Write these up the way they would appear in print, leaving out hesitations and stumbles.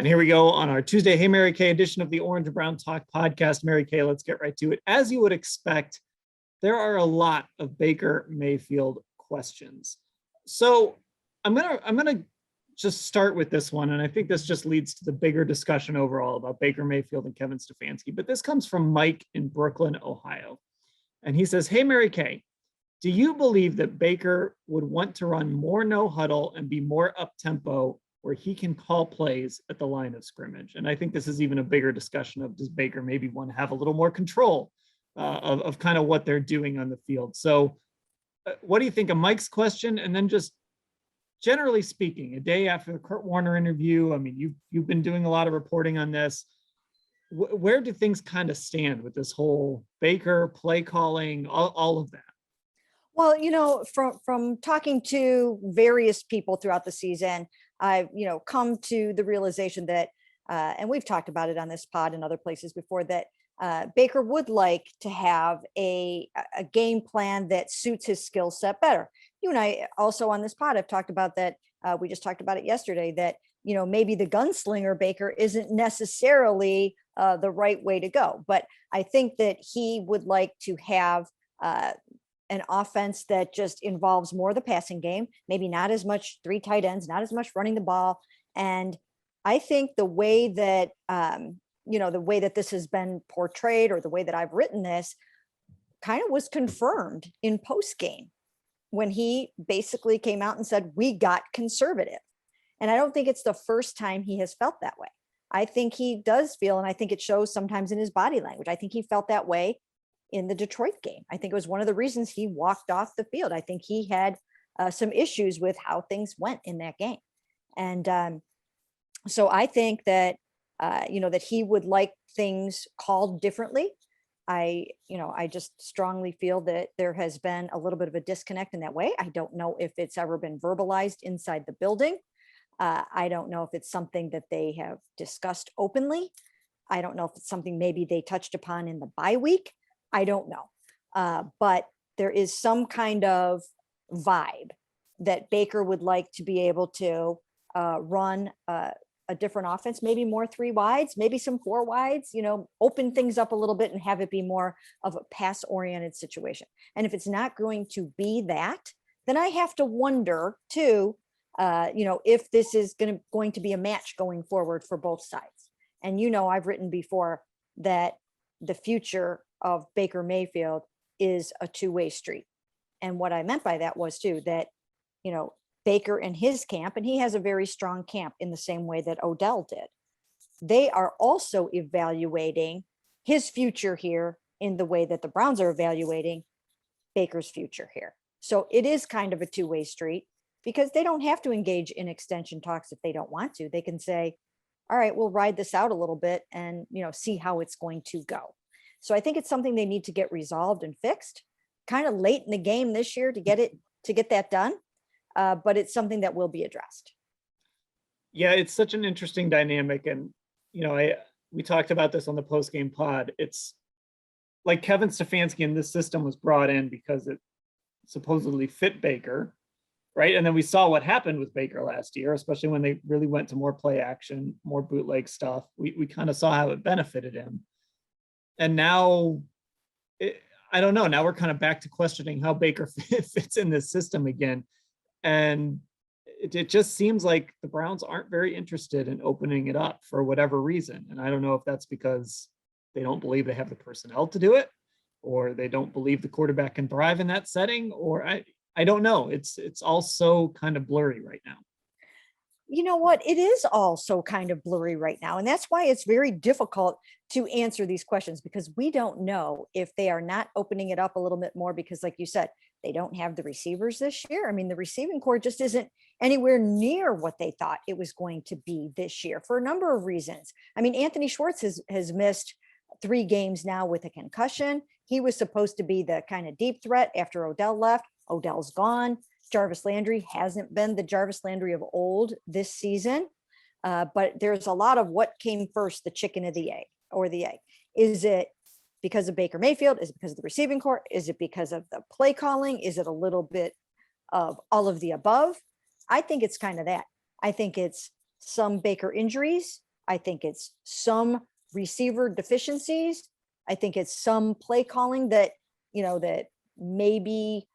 And here we go on our Tuesday Hey Mary Kay edition of the Orange and Brown Talk podcast. Mary Kay, let's get right to it. As you would expect, there are a lot of Baker Mayfield questions. So I'm gonna just start with this one, and I think this just leads to the bigger discussion overall about Baker Mayfield and Kevin Stefanski. But this comes from Mike in Brooklyn, Ohio. And he says, "Hey Mary Kay, do you believe that Baker would want to run more no huddle and be more up tempo where he can call plays at the line of scrimmage?" And I think this is even a bigger discussion of, does Baker maybe want to have a little more control of kind of what they're doing on the field? So what do you think of Mike's question? And then just generally speaking, a day after the Kurt Warner interview, I mean, you've been doing a lot of reporting on this. Where do things kind of stand with this whole Baker play calling, all of that? Well, from talking to various people throughout the season, I've, come to the realization that, and we've talked about it on this pod and other places before, that Baker would like to have a game plan that suits his skill set better. You and I also on this pod have talked about that. We just talked about it yesterday, that, maybe the gunslinger Baker isn't necessarily the right way to go. But I think that he would like to have an offense that just involves more of the passing game, maybe not as much three tight ends, not as much running the ball. And I think the way that, the way that this has been portrayed, or the way that I've written this, kind of was confirmed in post game when he basically came out and said, we got conservative. And I don't think it's the first time he has felt that way. I think he does feel, and I think it shows sometimes in his body language, I think he felt that way in the Detroit game. I think it was one of the reasons he walked off the field. I think he had some issues with how things went in that game. And so I think that, that he would like things called differently. I just strongly feel that there has been a little bit of a disconnect in that way. I don't know if it's ever been verbalized inside the building. I don't know if it's something that they have discussed openly. I don't know if it's something maybe they touched upon in the bye week. I don't know. But there is some kind of vibe that Baker would like to be able to run a different offense, maybe more three wides, maybe some four wides, open things up a little bit and have it be more of a pass oriented situation. And if it's not going to be that, then I have to wonder too, if this is going to be a match going forward for both sides. And, I've written before that the future of Baker Mayfield is a two-way street. And what I meant by that was too, that, Baker and his camp, and he has a very strong camp in the same way that Odell did, they are also evaluating his future here in the way that the Browns are evaluating Baker's future here. So it is kind of a two-way street, because they don't have to engage in extension talks if they don't want to. They can say, all right, we'll ride this out a little bit and, see how it's going to go. So I think it's something they need to get resolved and fixed kind of late in the game this year to get that done. But it's something that will be addressed. Yeah, it's such an interesting dynamic. And, we talked about this on the post-game pod. It's like Kevin Stefanski in this system was brought in because it supposedly fit Baker, right? And then we saw what happened with Baker last year, especially when they really went to more play action, more bootleg stuff. We kind of saw how it benefited him. And now, I don't know, now we're kind of back to questioning how Baker fits in this system again. And it just seems like the Browns aren't very interested in opening it up for whatever reason. And I don't know if that's because they don't believe they have the personnel to do it, or they don't believe the quarterback can thrive in that setting, or I don't know. It's all so kind of blurry right now. You know what? It is all so kind of blurry right now. And that's why it's very difficult to answer these questions, because we don't know if they are not opening it up a little bit more, because like you said, they don't have the receivers this year. I mean, the receiving core just isn't anywhere near what they thought it was going to be this year for a number of reasons. I mean, Anthony Schwartz has missed 3 games now with a concussion. He was supposed to be the kind of deep threat after Odell left. Odell's gone. Jarvis Landry hasn't been the Jarvis Landry of old this season. But there's a lot of what came first, the chicken or the egg, or the egg. Is it because of Baker Mayfield? Is it because of the receiving core? Is it because of the play calling? Is it a little bit of all of the above? I think it's kind of that. I think it's some Baker injuries. I think it's some receiver deficiencies. I think it's some play calling that, that maybe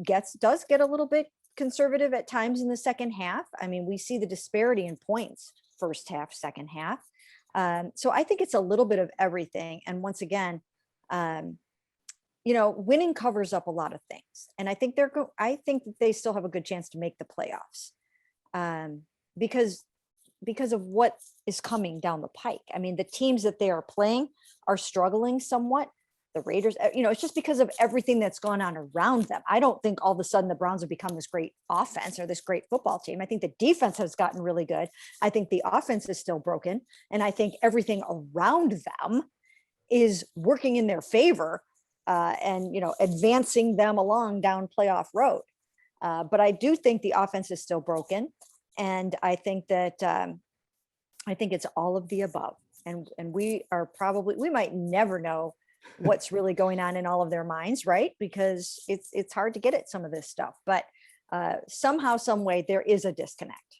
does get a little bit conservative at times in the second half. I mean, we see the disparity in points, first half, second half. So I think it's a little bit of everything. And once again, winning covers up a lot of things. And I think I think that they still have a good chance to make the playoffs, because of what is coming down the pike. I mean, the teams that they are playing are struggling somewhat. The Raiders, it's just because of everything that's gone on around them. I don't think all of a sudden the Browns have become this great offense or this great football team. I think the defense has gotten really good. I think the offense is still broken. And I think everything around them is working in their favor, and, advancing them along down playoff road. But I do think the offense is still broken. And I think that, I think it's all of the above. And we might never know what's really going on in all of their minds, right? Because it's hard to get at some of this stuff, but somehow, some way, there is a disconnect.